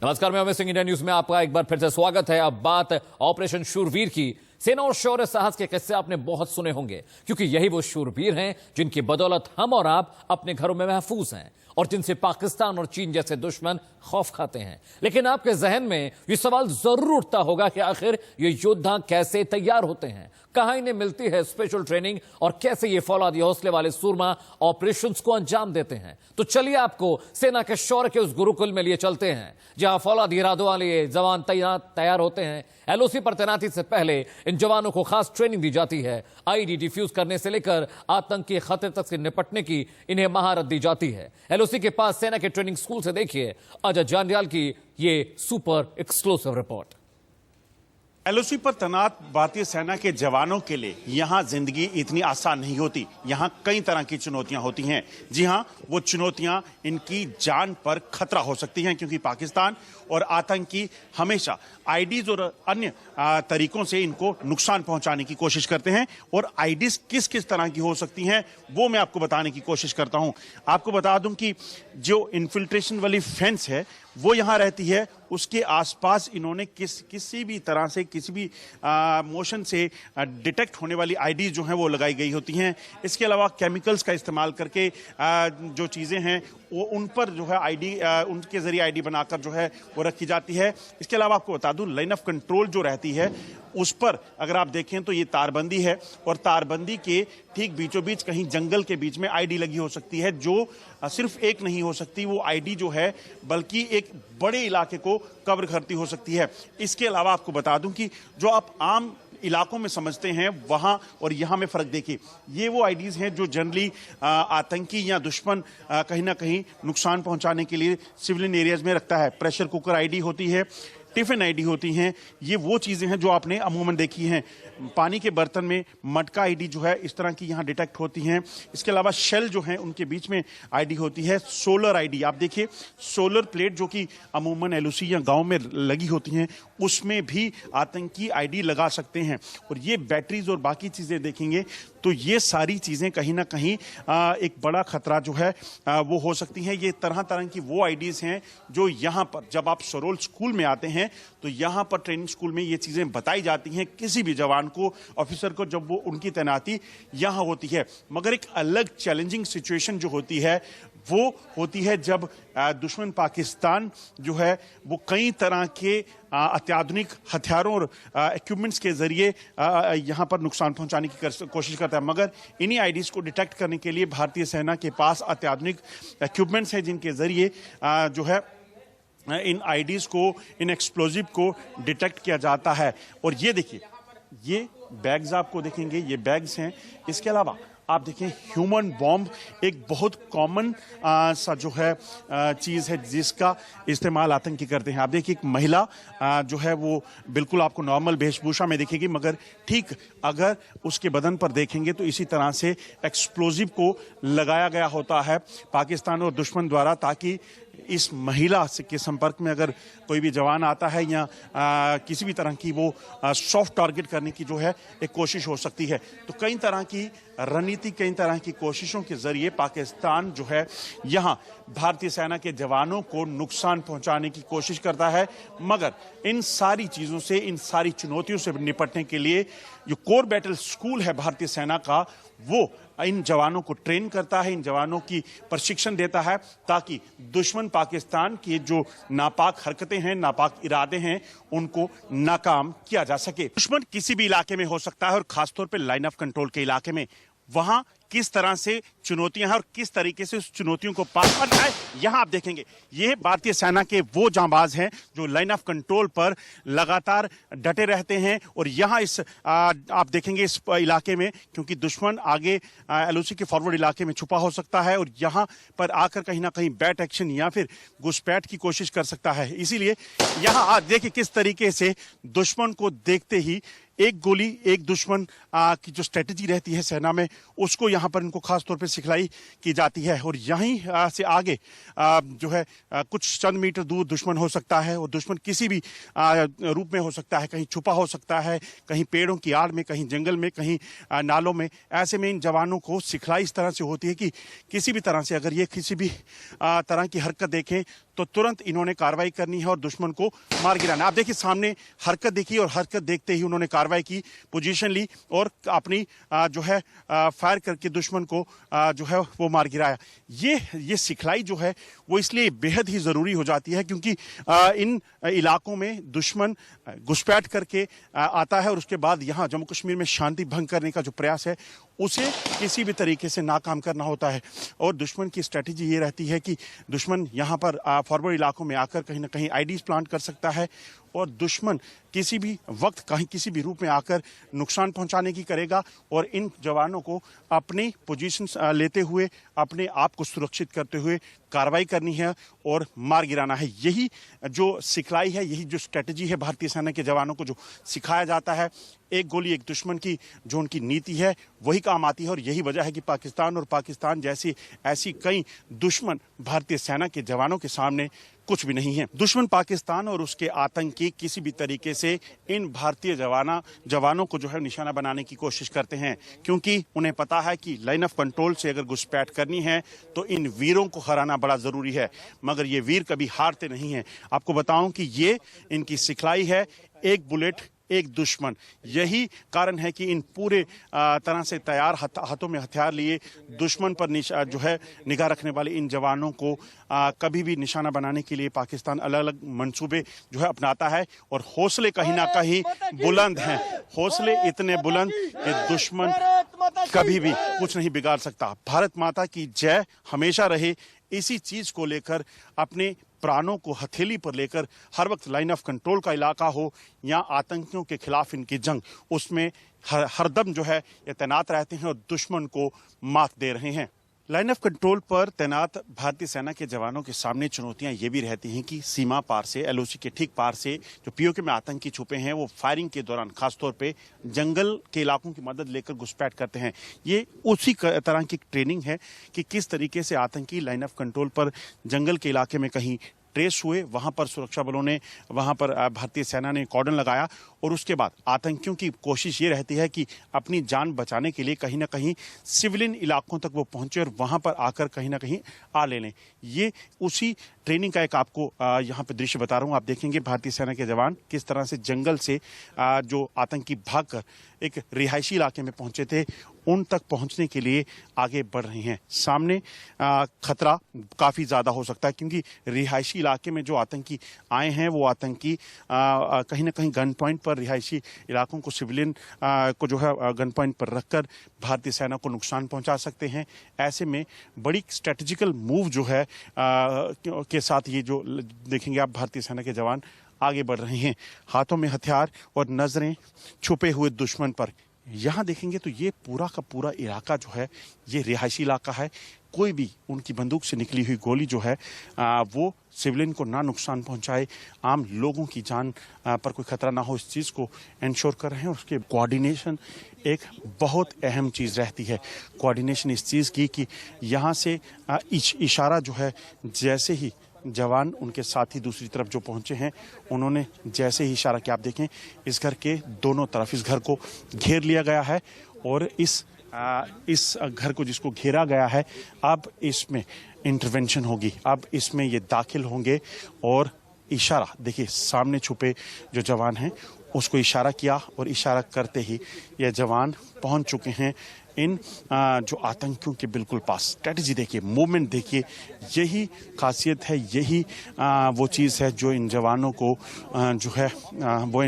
नमस्कार, मैं Amit Singh. India news में आपका एक बार फिर से स्वागत है। अब बात ऑपरेशन शूरवीर की। सेना और शौर्य साहस के किस्से आपने बहुत सुने होंगे, क्योंकि यही वो शूरवीर हैं जिनकी बदौलत हम और आप अपने घरों में महफूज हैं और जिनसे पाकिस्तान और चीन जैसे दुश्मन खौफ खाते हैं। लेकिन आपके जहन में ये सवाल जरूर उठता होगा कि आखिर ये योद्धा कैसे तैयार होते हैं, कहां इन्हें मिलती है स्पेशल ट्रेनिंग और कैसे ये फौलादी हौसले वाले सूरमा ऑपरेशंस को अंजाम देते हैं। तो चलिए आपको सेना के शौर्य के उस गुरुकुल में लिए चलते हैं जहां फौलादी इरादों वाले जवान तैयार होते हैं। एलओसी पर तैनाती से पहले इन जवानों को खास ट्रेनिंग दी जाती है। आईडी डिफ्यूज करने से लेकर आतंकी खतरे तक से निपटने की इन्हें महारत दी जाती है। एलओसी के पास सेना के ट्रेनिंग स्कूल से देखिए अजय जांडियाल की ये सुपर एक्सक्लूसिव रिपोर्ट। एलओसी पर तैनात भारतीय सेना के जवानों के लिए यहाँ जिंदगी इतनी आसान नहीं होती। यहाँ कई तरह की चुनौतियां होती हैं। जी हाँ, वो चुनौतियां इनकी जान पर खतरा हो सकती हैं, क्योंकि पाकिस्तान और आतंकी हमेशा आईडीज और अन्य तरीकों से इनको नुकसान पहुंचाने की कोशिश करते हैं। और आईडीज किस किस तरह की हो सकती हैं वो मैं आपको बताने की कोशिश करता हूं। आपको बता दूं कि जो इन्फिल्ट्रेशन वाली फेंस है वो यहाँ रहती है, उसके आसपास इन्होंने किसी भी तरह से किसी भी मोशन से डिटेक्ट होने वाली आईडी जो हैं वो लगाई गई होती हैं। इसके अलावा केमिकल्स का इस्तेमाल करके जो चीज़ें हैं वो उन पर जो है आईडी उनके जरिए आईडी बनाकर जो है वो रखी जाती है। इसके अलावा आपको बता दूं, लाइन ऑफ कंट्रोल जो रहती है उस पर अगर आप देखें तो ये तारबंदी है और तारबंदी के ठीक बीचों बीच कहीं जंगल के बीच में आईडी लगी हो सकती है, जो सिर्फ एक नहीं हो सकती। वो आईडी जो है बल्कि एक बड़े इलाके को कवर करती हो सकती है। इसके अलावा आपको बता दूं कि जो आप आम इलाकों में समझते हैं वहां और यहां में फर्क देखिए। ये वो आईडीज हैं जो जनरली आतंकी या दुश्मन कहीं ना कहीं नुकसान पहुंचाने के लिए सिविलियन एरियाज में रखता है। प्रेशर कुकर आईडी होती है, टिफिन आईडी होती हैं। ये वो चीज़ें हैं जो आपने अमूमन देखी हैं। पानी के बर्तन में मटका आईडी जो है इस तरह की यहाँ डिटेक्ट होती हैं। इसके अलावा शेल जो है उनके बीच में आईडी होती है। सोलर आईडी आप देखिए, सोलर प्लेट जो कि अमूमन एलओसी या गांव में लगी होती हैं उसमें भी आतंकी आईडी लगा सकते हैं। और ये बैटरीज और बाकी चीज़ें देखेंगे तो ये सारी चीज़ें कहीं ना कहीं एक बड़ा खतरा जो है वो हो सकती हैं। ये तरह तरह की वो आईडीज हैं जो यहाँ पर जब आप सरोल स्कूल में आते हैं तो यहाँ पर ट्रेनिंग स्कूल में ये चीज़ें बताई जाती हैं किसी भी जवान को, ऑफिसर को, जब वो उनकी तैनाती यहाँ होती है। मगर एक अलग चैलेंजिंग सिचुएशन जो होती है वो होती है जब दुश्मन पाकिस्तान जो है वो कई तरह के अत्याधुनिक हथियारों और इक्विपमेंट्स के जरिए यहाँ पर नुकसान पहुँचाने की कोशिश करता है। मगर इन्हीं आईडीज को डिटेक्ट करने के लिए भारतीय सेना के पास अत्याधुनिक इक्विपमेंट्स हैं जिनके जरिए जो है इन आईडीज को, इन एक्सप्लोजिव को डिटेक्ट किया जाता है। और ये देखिए, ये बैग्स आपको देखेंगे, ये बैग्स हैं। इसके अलावा आप देखें ह्यूमन बॉम्ब, एक बहुत कॉमन सा जो है चीज़ है जिसका इस्तेमाल आतंकी करते हैं। आप देखिए एक महिला जो है वो बिल्कुल आपको नॉर्मल वेशभूषा में दिखेगी, मगर ठीक अगर उसके बदन पर देखेंगे तो इसी तरह से एक्सप्लोजिव को लगाया गया होता है पाकिस्तान और दुश्मन द्वारा, ताकि इस महिला के संपर्क में अगर कोई भी जवान आता है या किसी भी तरह की वो सॉफ्ट टारगेट करने की जो है एक कोशिश हो सकती है। तो कई तरह की रणनीति, कई तरह की कोशिशों के जरिए पाकिस्तान जो है यहाँ भारतीय सेना के जवानों को नुकसान पहुंचाने की कोशिश करता है। मगर इन सारी चीज़ों से, इन सारी चुनौतियों से निपटने के लिए जो कोर बैटल स्कूल है भारतीय सेना का, वो इन जवानों को ट्रेन करता है, इन जवानों की प्रशिक्षण देता है, ताकि दुश्मन पाकिस्तान की जो नापाक हरकतें हैं, नापाक इरादे हैं, उनको नाकाम किया जा सके। दुश्मन किसी भी इलाके में हो सकता है और खासतौर पर लाइन ऑफ कंट्रोल के इलाके में। वहां किस तरह से चुनौतियां हैं और किस तरीके से उस चुनौतियों को पार करना है, यहां आप देखेंगे। ये भारतीय सेना के वो जांबाज हैं जो लाइन ऑफ कंट्रोल पर लगातार डटे रहते हैं। और यहां इस आप देखेंगे इस इलाके में, क्योंकि दुश्मन आगे एलओसी के फॉरवर्ड इलाके में छुपा हो सकता है और यहां पर आकर कहीं ना कहीं बैट एक्शन या फिर घुसपैठ की कोशिश कर सकता है। इसीलिए यहां आप देखिए किस तरीके से दुश्मन को देखते ही एक गोली, एक दुश्मन की जो स्ट्रेटेजी रहती है सेना में, उसको यहाँ पर इनको खास तौर पे सिखलाई की जाती है। और यहीं से आगे जो है कुछ चंद मीटर दूर दुश्मन हो सकता है और दुश्मन किसी भी रूप में हो सकता है, कहीं छुपा हो सकता है, कहीं पेड़ों की आड़ में, कहीं जंगल में, कहीं नालों में। ऐसे में इन जवानों को सिखलाई इस तरह से होती है कि किसी भी तरह से अगर ये किसी भी तरह की हरकत देखें तो तुरंत इन्होंने कार्रवाई करनी है और दुश्मन को मार गिराना। आप देखिए सामने हरकत देखी और हरकत देखते ही उन्होंने कार्रवाई की, पोजीशन ली और अपनी जो है फायर करके दुश्मन को जो है वो मार गिराया। ये सिखलाई जो है वो इसलिए बेहद ही जरूरी हो जाती है क्योंकि इन इलाकों में दुश्मन घुसपैठ करके आता है और उसके बाद यहाँ जम्मू कश्मीर में शांति भंग करने का जो प्रयास है उसे किसी भी तरीके से नाकाम करना होता है। और दुश्मन की स्ट्रेटेजी ये रहती है कि दुश्मन यहाँ पर फॉरवर्ड इलाकों में आकर कहीं ना कहीं आईडीज प्लांट कर सकता है और दुश्मन किसी भी वक्त कहीं किसी भी रूप में आकर नुकसान पहुंचाने की करेगा और इन जवानों को अपनी पोजीशंस लेते हुए अपने आप को सुरक्षित करते हुए कार्रवाई करनी है और मार गिराना है। यही जो सिखलाई है, यही जो स्ट्रेटजी है भारतीय सेना के जवानों को जो सिखाया जाता है, एक गोली एक दुश्मन की जो उनकी नीति है वही काम आती है। और यही वजह है कि पाकिस्तान और पाकिस्तान जैसी ऐसी कई दुश्मन भारतीय सेना के जवानों के सामने कुछ भी नहीं है। दुश्मन पाकिस्तान और उसके आतंकी किसी भी तरीके से इन भारतीय जवानों को जो है निशाना बनाने की कोशिश करते हैं क्योंकि उन्हें पता है कि लाइन ऑफ कंट्रोल से अगर घुसपैठ करनी है तो इन वीरों को हराना बड़ा जरूरी है। मगर ये वीर कभी हारते नहीं हैं। आपको बताऊं कि ये इनकी सिखलाई है, एक बुलेट एक दुश्मन। यही कारण है कि इन पूरे तरह से तैयार हाथों में हथियार लिए दुश्मन पर जो है निगाह रखने वाले इन जवानों को कभी भी निशाना बनाने के लिए पाकिस्तान अलग अलग मंसूबे जो है अपनाता है। और हौसले कहीं ना कहीं बुलंद हैं, हौसले इतने बुलंद कि दुश्मन कभी भी कुछ नहीं बिगाड़ सकता। भारत माता की जय हमेशा रहे। इसी चीज को लेकर अपने प्राणों को हथेली पर लेकर हर वक्त लाइन ऑफ कंट्रोल का इलाका हो या आतंकियों के खिलाफ इनकी जंग, उसमें हरदम जो है ये तैनात रहते हैं और दुश्मन को मात दे रहे हैं। लाइन ऑफ कंट्रोल पर तैनात भारतीय सेना के जवानों के सामने चुनौतियां ये भी रहती हैं कि सीमा पार से, एलओसी के ठीक पार से जो पीओके में आतंकी छुपे हैं वो फायरिंग के दौरान खासतौर पे जंगल के इलाकों की मदद लेकर घुसपैठ करते हैं। ये उसी तरह की ट्रेनिंग है कि किस तरीके से आतंकी लाइन ऑफ कंट्रोल पर जंगल के इलाके में कहीं ट्रेस हुए, वहां पर सुरक्षा बलों ने, वहां पर भारतीय सेना ने कॉर्डन लगाया और उसके बाद आतंकियों की कोशिश ये रहती है कि अपनी जान बचाने के लिए कहीं ना कहीं सिविलियन इलाकों तक वो पहुंचे और वहां पर आकर कहीं ना कहीं आ ले लें। ये उसी ट्रेनिंग का एक आपको यहाँ पे दृश्य बता रहा हूँ। आप देखेंगे भारतीय सेना के जवान किस तरह से जंगल से जो आतंकी भागकर एक रिहायशी इलाके में पहुंचे थे उन तक पहुंचने के लिए आगे बढ़ रहे हैं। सामने खतरा काफी ज्यादा हो सकता है क्योंकि रिहायशी इलाके में जो आतंकी आए हैं वो आतंकी कहीं ना कहीं गन पॉइंट पर रिहायशी इलाकों को, सिविलियन को जो है गन पॉइंट पर रखकर भारतीय सेना को नुकसान पहुंचा सकते हैं। ऐसे में बड़ी स्ट्रेटेजिकल मूव जो है के साथ ये जो देखेंगे आप भारतीय सेना के जवान आगे बढ़ रहे हैं, हाथों में हथियार और नजरें छुपे हुए दुश्मन पर। यहाँ देखेंगे तो ये पूरा का पूरा इलाका जो है ये रिहायशी इलाका है। कोई भी उनकी बंदूक से निकली हुई गोली जो है वो सिविलियन को ना नुकसान पहुंचाए, आम लोगों की जान पर कोई खतरा ना हो, इस चीज़ को इंश्योर कर रहे हैं। उसके कोऑर्डिनेशन एक बहुत अहम चीज़ रहती है। कोऑर्डिनेशन इस चीज़ की कि यहाँ से इशारा जो है, जैसे ही जवान उनके साथी दूसरी तरफ जो पहुंचे हैं उन्होंने जैसे ही इशारा किया, आप देखें इस घर के दोनों तरफ इस घर को घेर लिया गया है और इस घर को जिसको घेरा गया है अब इसमें इंटरवेंशन होगी, अब इसमें ये दाखिल होंगे और इशारा देखिए सामने छुपे जो जवान हैं उसको इशारा किया और इशारा करते ही ये जवान पहुंच चुके हैं इन जो आतंकियों के बिल्कुल पास। स्ट्रेटजी देखिए, मूवमेंट देखिए, यही खासियत है, यही वो चीज़ है जो इन जवानों को जो है वो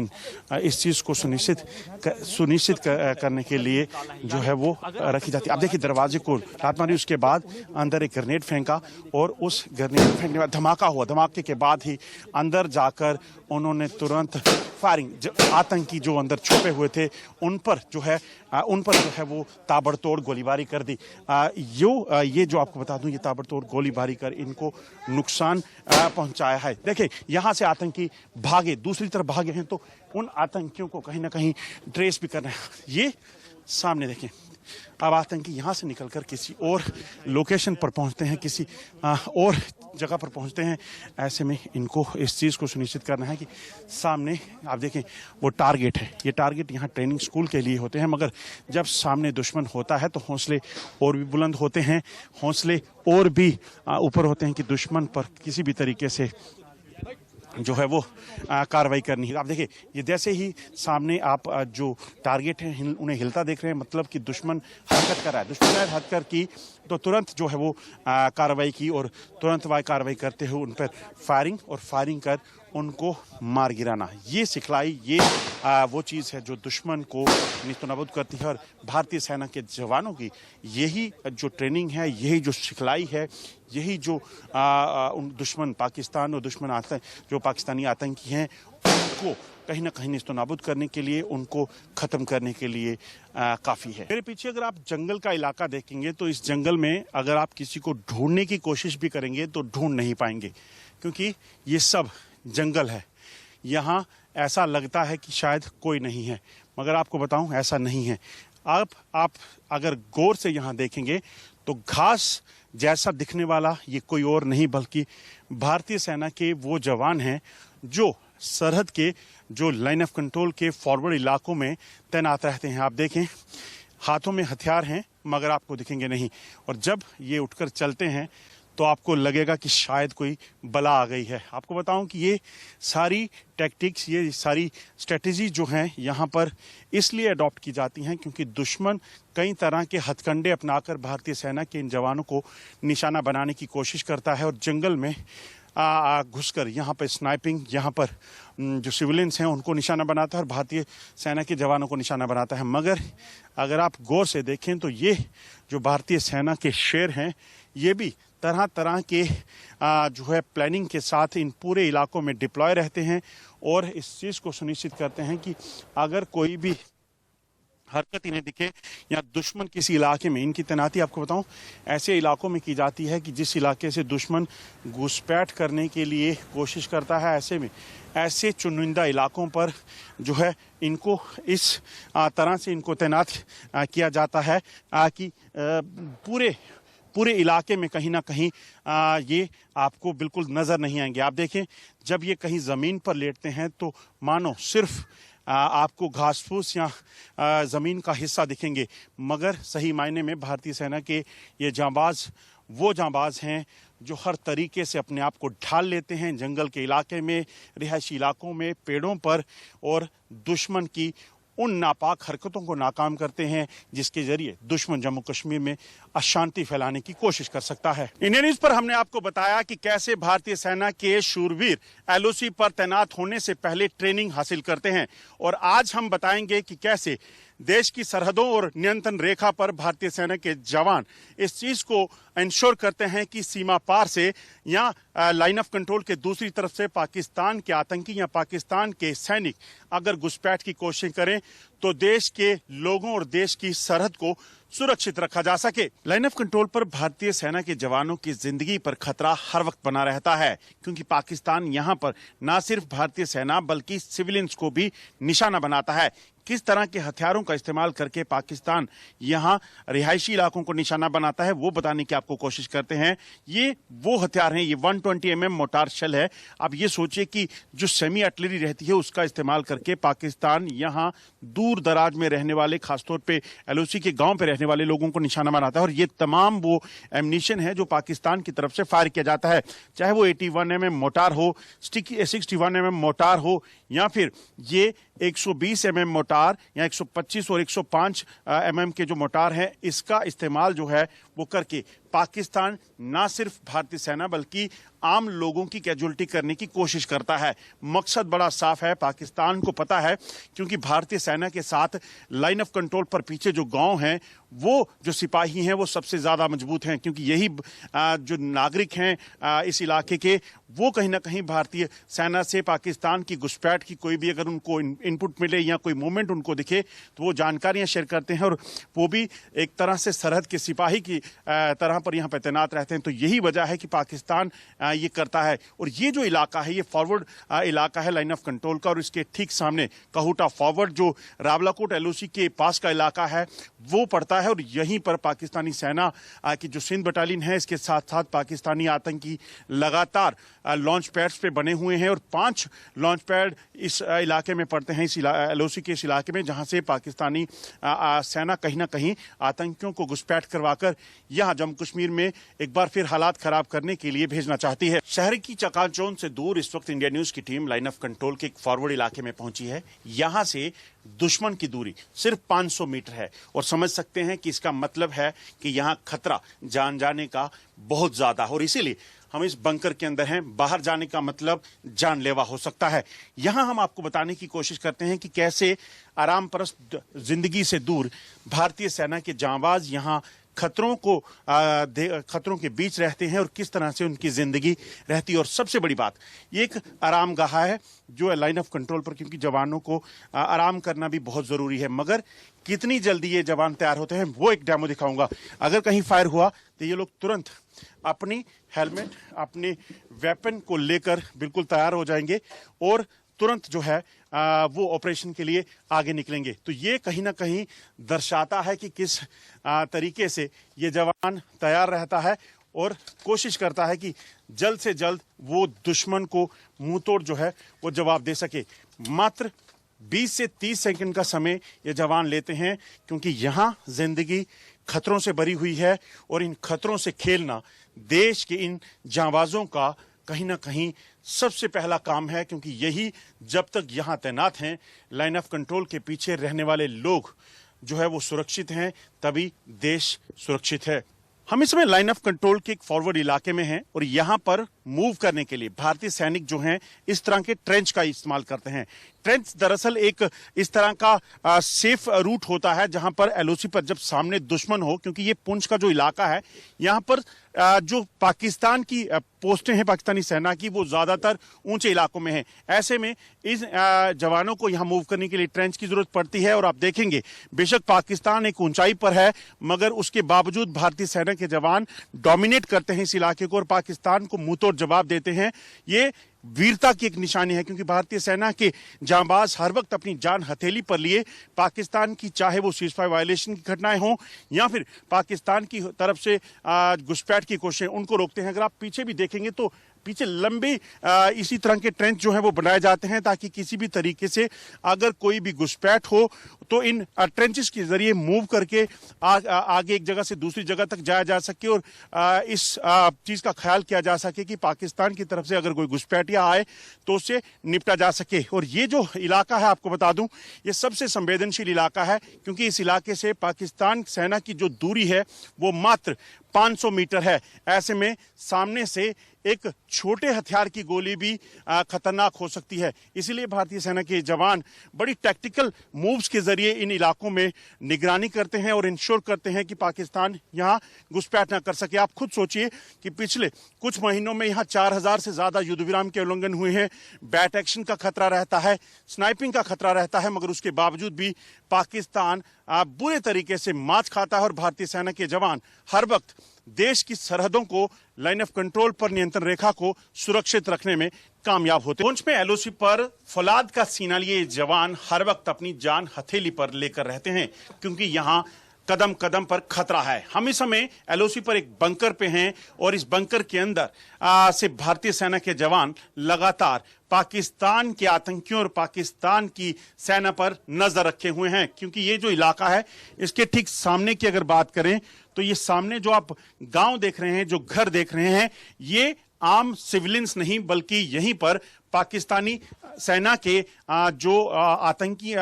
इस चीज़ को सुनिश्चित करने के लिए जो है वो रखी जाती है। अब देखिए दरवाजे को लात मारी, उसके बाद अंदर एक ग्रेनेड फेंका और उस ग्रेनेड फेंकने के बाद धमाका हुआ। धमाके के बाद ही अंदर जाकर उन्होंने तुरंत फायरिंग, आतंकी जो अंदर छुपे हुए थे उन पर जो है वो ताबड़तोड़ गोलीबारी कर दी। ये जो आपको बता दूं, ये ताबड़तोड़ गोलीबारी कर इनको नुकसान पहुंचाया है। देखिए यहां से आतंकी भागे, दूसरी तरफ भागे हैं तो उन आतंकियों को कहीं ना कहीं ट्रेस भी कर रहे हैं। ये सामने देखें, अब आतंकी यहाँ से निकलकर किसी और लोकेशन पर पहुँचते हैं, किसी और जगह पर पहुँचते हैं। ऐसे में इनको इस चीज़ को सुनिश्चित करना है कि सामने आप देखें वो टारगेट है। ये टारगेट यहाँ ट्रेनिंग स्कूल के लिए होते हैं, मगर जब सामने दुश्मन होता है तो हौसले और भी बुलंद होते हैं, हौसले और भी ऊपर होते हैं कि दुश्मन पर किसी भी तरीके से जो है वो कार्रवाई करनी है। आप देखिए ये जैसे ही सामने आप जो टारगेट है उन्हें हिलता देख रहे हैं, मतलब कि दुश्मन हरकत कर रहा है। दुश्मन ने हरकत की तो तुरंत जो है वो कार्रवाई की और तुरंत वह कार्रवाई करते हुए उन पर फायरिंग कर उनको मार गिराना। ये सिखलाई, ये वो चीज़ है जो दुश्मन को नेस्तनाबूद करती है। और भारतीय सेना के जवानों की यही जो ट्रेनिंग है, यही जो सिखलाई है, यही जो उन दुश्मन पाकिस्तान और दुश्मन जो पाकिस्तानी आतंकी हैं उनको कहीं ना कहीं नेस्तनाबूद करने के लिए, उनको ख़त्म करने के लिए काफ़ी है। मेरे पीछे अगर आप जंगल का इलाका देखेंगे तो इस जंगल में अगर आप किसी को ढूंढने की कोशिश भी करेंगे तो ढूंढ नहीं पाएंगे, क्योंकि ये सब जंगल है। यहाँ ऐसा लगता है कि शायद कोई नहीं है, मगर आपको बताऊं ऐसा नहीं है। आप अगर गौर से यहाँ देखेंगे तो घास जैसा दिखने वाला ये कोई और नहीं बल्कि भारतीय सेना के वो जवान हैं जो सरहद के जो लाइन ऑफ कंट्रोल के फॉरवर्ड इलाकों में तैनात रहते हैं। आप देखें हाथों में हथियार हैं मगर आपको दिखेंगे नहीं, और जब ये उठकर चलते हैं तो आपको लगेगा कि शायद कोई बला आ गई है। आपको बताऊं कि ये सारी टैक्टिक्स, ये सारी स्ट्रेटजी जो हैं यहाँ पर इसलिए अडॉप्ट की जाती हैं क्योंकि दुश्मन कई तरह के हथकंडे अपनाकर भारतीय सेना के इन जवानों को निशाना बनाने की कोशिश करता है। और जंगल में घुसकर यहाँ पर स्नाइपिंग, यहाँ पर जो सिविलियंस हैं उनको निशाना बनाता है और भारतीय सेना के जवानों को निशाना बनाता है। मगर अगर आप गौर से देखें तो ये जो भारतीय सेना के शेर हैं ये भी तरह तरह के जो है प्लानिंग के साथ इन पूरे इलाकों में डिप्लॉय रहते हैं और इस चीज़ को सुनिश्चित करते हैं कि अगर कोई भी हरकत इन्हें दिखे या दुश्मन किसी इलाके में, इनकी तैनाती आपको बताऊं ऐसे इलाकों में की जाती है कि जिस इलाके से दुश्मन घुसपैठ करने के लिए कोशिश करता है। ऐसे में ऐसे चुनिंदा इलाकों पर जो है इनको इस तरह से इनको तैनात किया जाता है कि पूरे इलाके में कहीं ना कहीं ये आपको बिल्कुल नज़र नहीं आएंगे। आप देखें जब ये कहीं ज़मीन पर लेटते हैं तो मानो सिर्फ आपको घास फूस या ज़मीन का हिस्सा दिखेंगे, मगर सही मायने में भारतीय सेना के ये जांबाज वो जांबाज हैं जो हर तरीके से अपने आप को ढाल लेते हैं जंगल के इलाके में, रिहायशी इलाकों में, पेड़ों पर, और दुश्मन की उन नापाक हरकतों को नाकाम करते हैं जिसके जरिए दुश्मन जम्मू कश्मीर में अशांति फैलाने की कोशिश कर सकता है। इंडिया न्यूज पर हमने आपको बताया कि कैसे भारतीय सेना के शूरवीर एलओसी पर तैनात होने से पहले ट्रेनिंग हासिल करते हैं, और आज हम बताएंगे कि कैसे देश की सरहदों और नियंत्रण रेखा पर भारतीय सेना के जवान इस चीज को इंश्योर करते हैं कि सीमा पार से या लाइन ऑफ कंट्रोल के दूसरी तरफ से पाकिस्तान के आतंकी या पाकिस्तान के सैनिक अगर घुसपैठ की कोशिश करें तो देश के लोगों और देश की सरहद को सुरक्षित रखा जा सके। लाइन ऑफ कंट्रोल पर भारतीय सेना के जवानों की जिंदगी पर खतरा हर वक्त बना रहता है, क्योंकि पाकिस्तान यहां पर न सिर्फ भारतीय सेना बल्कि सिविलियंस को भी निशाना बनाता है। किस तरह के हथियारों का इस्तेमाल करके पाकिस्तान यहां रिहायशी इलाकों को निशाना बनाता है वो बताने की आपको कोशिश करते हैं। ये वो हथियार हैं, ये 120 mm मोटार शेल है। आप ये सोचिए कि जो सेमी आर्टिलरी रहती है उसका इस्तेमाल करके पाकिस्तान यहां दूर दराज में रहने वाले, खासतौर पे एलओसी के गांव पे रहने वाले लोगों को निशाना बनाता है। और ये तमाम वो एम्यूनिशन है जो पाकिस्तान की तरफ से फायर किया जाता है, चाहे वो 81 mm मोटार हो, 61 mm मोटार हो, या फिर ये 120 mm मोटार या 125 और 105 mm के जो मोटार हैं, इसका इस्तेमाल जो है वो करके पाकिस्तान ना सिर्फ भारतीय सेना बल्कि आम लोगों की कैजुअलिटी करने की कोशिश करता है। मकसद बड़ा साफ है, पाकिस्तान को पता है, क्योंकि भारतीय सेना के साथ लाइन ऑफ कंट्रोल पर पीछे जो गांव हैं, वो जो सिपाही हैं वो सबसे ज्यादा मजबूत हैं, क्योंकि यही जो नागरिक हैं इस इलाके के, वो कहीं ना कहीं भारतीय सेना से पाकिस्तान की घुसपैठ की कोई भी अगर उनको इनपुट मिले या कोई मूवमेंट उनको दिखे तो वो जानकारियां शेयर करते हैं, और वो भी एक तरह से सरहद के सिपाही की तरह पर यहाँ पर तैनात रहते हैं। तो यही वजह है कि पाकिस्तान ये करता है। और ये जो इलाका है, ये फॉरवर्ड इलाका है लाइन ऑफ कंट्रोल का, और इसके ठीक सामने कहूटा फॉरवर्ड जो रावलाकोट एलओसी के पास का इलाका है वो पड़ता है। और यहीं पर पाकिस्तानी सेना की जो सिंध बटालियन है, इसके साथ साथ पाकिस्तानी आतंकी लगातार लॉन्च पैड्स पे बने हुए हैं, और 5 लॉन्च पैड इस इलाके में पड़ते हैं, इस एलओसी के इस इलाके में, जहां से पाकिस्तानी सेना कहीं ना कहीं आतंकियों को घुसपैठ करवाकर यहां जम्मू कश्मीर में एक बार फिर हालात खराब करने के लिए भेजना चाहती है। शहर की चकाचौंध से दूर इस वक्त इंडिया न्यूज की टीम लाइन ऑफ कंट्रोल के एक फॉरवर्ड इलाके में पहुंची है। यहां से दुश्मन की दूरी सिर्फ 500 मीटर है, और समझ सकते हैं कि इसका मतलब है कि यहां खतरा जान जाने का बहुत ज्यादा है, और इसीलिए हम इस बंकर के अंदर हैं। बाहर जाने का मतलब जानलेवा हो सकता है। यहां हम आपको बताने की कोशिश करते हैं कि कैसे आराम परस्त जिंदगी से दूर भारतीय सेना के जांबाज यहां खतरों के बीच रहते हैं और किस तरह से उनकी जिंदगी रहती है। और सबसे बड़ी बात, ये एक आराम गाह है जो है लाइन ऑफ कंट्रोल पर, क्योंकि जवानों को आराम करना भी बहुत जरूरी है। मगर कितनी जल्दी ये जवान तैयार होते हैं वो एक डेमो दिखाऊंगा। अगर कहीं फायर हुआ तो ये लोग तुरंत अपनी हेलमेट, अपने वेपन को लेकर बिल्कुल तैयार हो जाएंगे और तुरंत जो है वो ऑपरेशन के लिए आगे निकलेंगे। तो ये कहीं ना कहीं दर्शाता है कि किस तरीके से ये जवान तैयार रहता है और कोशिश करता है कि जल्द से जल्द वो दुश्मन को मुंहतोड़ जो है वो जवाब दे सके। मात्र 20 से 30 सेकंड का समय ये जवान लेते हैं, क्योंकि यहाँ जिंदगी खतरों से भरी हुई है और इन खतरों से खेलना देश के इन जांबाजों का कहीं ना कहीं सबसे पहला काम है। क्योंकि यही जब तक यहां तैनात हैं, लाइन ऑफ कंट्रोल के पीछे रहने वाले लोग जो है वो सुरक्षित हैं, तभी देश सुरक्षित है। हम इस समय लाइन ऑफ कंट्रोल के एक फॉरवर्ड इलाके में हैं और यहां पर मूव करने के लिए भारतीय सैनिक जो हैं इस तरह के ट्रेंच का इस्तेमाल करते हैं। ट्रेंच दरअसल एक इस तरह का सेफ रूट होता है जहां पर एलओसी पर जब सामने दुश्मन हो, क्योंकि ये पुंछ का जो इलाका है यहां पर जो पाकिस्तान की पोस्टें हैं पाकिस्तानी सेना की वो ज्यादातर ऊंचे इलाकों में है। ऐसे में इस जवानों को यहां मूव करने के लिए ट्रेंच की जरूरत पड़ती है। और आप देखेंगे बेशक पाकिस्तान एक ऊंचाई पर है, मगर उसके बावजूद भारतीय सेना के जवान डोमिनेट करते हैं इस इलाके को और पाकिस्तान को मुंहतोड़ जवाब देते हैं। ये वीरता की एक निशानी है, क्योंकि भारतीय सेना के जांबाज हर वक्त अपनी जान हथेली पर लिए पाकिस्तान की, चाहे वो सीजफायर वायलेशन की घटनाएं हों या फिर पाकिस्तान की तरफ से घुसपैठ की कोशिशें, उनको रोकते हैं। अगर आप पीछे भी देखेंगे तो पीछे लंबे इसी तरह के ट्रेंच जो है वो बनाए जाते हैं, ताकि किसी भी तरीके से अगर कोई भी घुसपैठ हो तो इन ट्रेंचेस के जरिए मूव करके आगे एक जगह से दूसरी जगह तक जाया जा सके और इस चीज का ख्याल किया जा सके कि पाकिस्तान की तरफ से अगर कोई घुसपैठिया आए तो उससे निपटा जा सके। और ये जो इलाका है, आपको बता दूं, ये सबसे संवेदनशील इलाका है, क्योंकि इस इलाके से पाकिस्तान सेना की जो दूरी है वो मात्र 500 मीटर है। ऐसे में सामने से एक छोटे हथियार की गोली भी खतरनाक हो सकती है। इसीलिए भारतीय सेना के जवान बड़ी टैक्टिकल मूव्स के जरिए इन इलाकों में निगरानी करते हैं और इंश्योर करते हैं कि पाकिस्तान यहां घुसपैठ न कर सके। आप खुद सोचिए कि पिछले कुछ महीनों में यहां 4000 से ज्यादा युद्ध विराम के उल्लंघन हुए हैं। बैट एक्शन का खतरा रहता है, स्नाइपिंग का खतरा रहता है, मगर उसके बावजूद भी पाकिस्तान बुरे तरीके से मात खाता है और भारतीय सेना के जवान हर वक्त देश की सरहदों को, लाइन ऑफ कंट्रोल पर नियंत्रण रेखा को सुरक्षित रखने में कामयाब होते हैं। पुंछ में एलओसी पर फौलाद का सीना लिए जवान हर वक्त अपनी जान हथेली पर लेकर रहते हैं, क्योंकि यहां कदम कदम पर खतरा है। हम इस समय एलओसी पर एक बंकर पे हैं और इस बंकर के अंदर से भारतीय सेना के जवान लगातार पाकिस्तान के आतंकियों और पाकिस्तान की सेना पर नजर रखे हुए हैं। क्योंकि ये जो इलाका है इसके ठीक सामने की अगर बात करें तो ये सामने जो आप गांव देख रहे हैं, जो घर देख रहे हैं, ये आम सिविलियंस नहीं बल्कि यहीं पर पाकिस्तानी सेना के जो आतंकी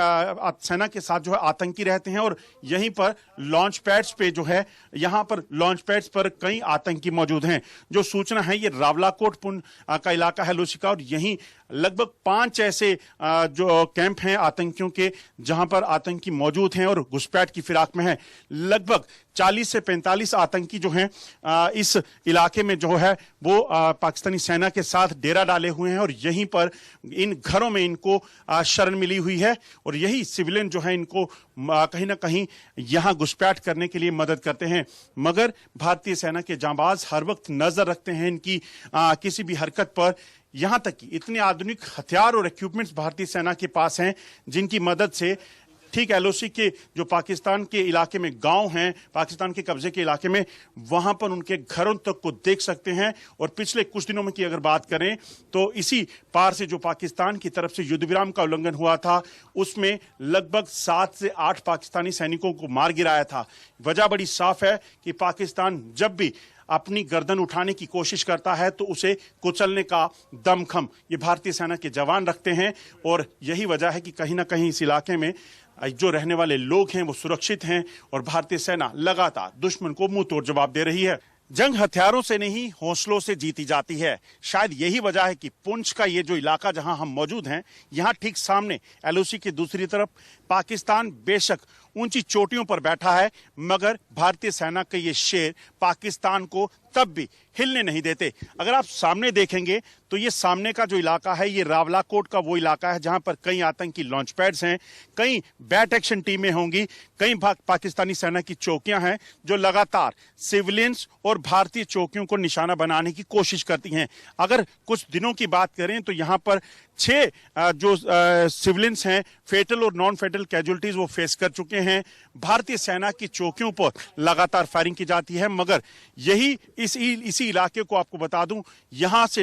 सेना के साथ जो है आतंकी रहते हैं और यहीं पर लॉन्च पैड्स पे जो है, यहां पर लॉन्च पैड्स पर कई आतंकी मौजूद हैं। जो सूचना है ये रावलाकोट का इलाका है एलओसी का, और यहीं लगभग 5 ऐसे जो कैंप हैं आतंकियों के जहां पर आतंकी मौजूद हैं और घुसपैठ की फिराक में हैं। लगभग 40 से 45 आतंकी जो हैं इस इलाके में जो है वो पाकिस्तानी सेना के साथ डेरा डाले हुए हैं और यहीं यहीं पर इन घरों में इनको शरण मिली हुई है और यही सिविलियन जो है इनको कहीं ना कहीं यहां घुसपैठ करने के लिए मदद करते हैं। मगर भारतीय सेना के जांबाज हर वक्त नजर रखते हैं इनकी किसी भी हरकत पर। यहां तक कि इतने आधुनिक हथियार और इक्विपमेंट्स भारतीय सेना के पास हैं जिनकी मदद से ठीक एलओसी के जो पाकिस्तान के इलाके में गांव हैं, पाकिस्तान के कब्जे के इलाके में, वहां पर उनके घरों तक को देख सकते हैं। और पिछले कुछ दिनों में की अगर बात करें तो इसी पार से जो पाकिस्तान की तरफ से युद्ध विराम का उल्लंघन हुआ था उसमें लगभग 7 से 8 पाकिस्तानी सैनिकों को मार गिराया था। वजह बड़ी साफ है कि पाकिस्तान जब भी अपनी गर्दन उठाने की कोशिश करता है तो उसे कुचलने का दमखम ये भारतीय सेना के जवान रखते हैं। और यही वजह है कि कहीं ना कहीं इस इलाके में जो रहने वाले लोग हैं वो सुरक्षित हैं और भारतीय सेना लगातार दुश्मन को मुंह तोड़ जवाब दे रही है। जंग हथियारों से नहीं हौसलों से जीती जाती है। शायद यही वजह है कि पुंछ का ये जो इलाका जहां हम मौजूद हैं, यहां ठीक सामने एलओसी की दूसरी तरफ पाकिस्तान बेशक ऊंची चोटियों पर बैठा है, मगर भारतीय सेना के ये शेर पाकिस्तान को तब भी हिलने नहीं देते। अगर आप सामने देखेंगे तो ये सामने का जो इलाका है ये रावलाकोट का वो इलाका है जहां पर कई आतंकी लॉन्च पैड्स हैं, कई बैट एक्शन टीमें होंगी, कई पाकिस्तानी सेना की चौकियां हैं जो लगातार सिविलियंस और भारतीय चौकियों को निशाना बनाने की कोशिश करती हैं। अगर कुछ दिनों की बात करें तो यहां पर 6 जो सिविलियंस हैं फेटल और नॉन फेटल कैजुअलिटीज वो फेस कर चुके हैं। भारतीय सेना की चौकियों पर लगातार फायरिंग की जाती है, मगर यही इसी इलाके को आपको बता दूं, यहां से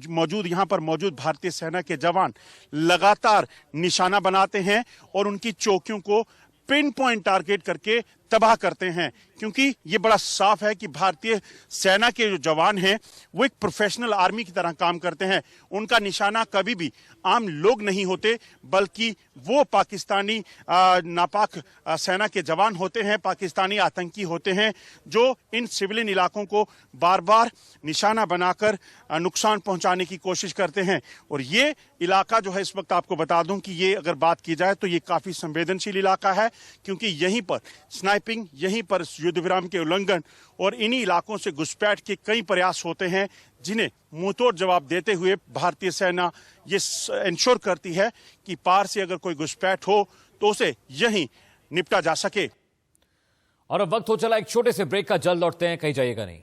यहां पर मौजूद भारतीय सेना के जवान लगातार निशाना बनाते हैं और उनकी चौकियों को पिन पॉइंट टारगेट करके तबाह करते हैं। क्योंकि ये बड़ा साफ है कि भारतीय सेना के जो जवान हैं वो एक प्रोफेशनल आर्मी की तरह काम करते हैं। उनका निशाना कभी भी आम लोग नहीं होते, बल्कि वो पाकिस्तानी नापाक सेना के जवान होते हैं, पाकिस्तानी आतंकी होते हैं जो इन सिविलियन इलाकों को बार बार निशाना बनाकर नुकसान पहुंचाने की कोशिश करते हैं। और ये इलाका जो है इस वक्त आपको बता दूं कि ये अगर बात की जाए तो ये काफी संवेदनशील इलाका है, क्योंकि यहीं पर स्नाइपिंग, यहीं पर युद्ध विराम के उल्लंघन और इन्हीं इलाकों से घुसपैठ के कई प्रयास होते हैं जिन्हें मुंहतोड़ जवाब देते हुए भारतीय सेना ये इंश्योर करती है कि पार से अगर कोई घुसपैठ हो तो उसे यहीं निपटा जा सके। और अब वक्त हो चला एक छोटे से ब्रेक का, जल्द लौटते हैं, कहीं जाइएगा नहीं।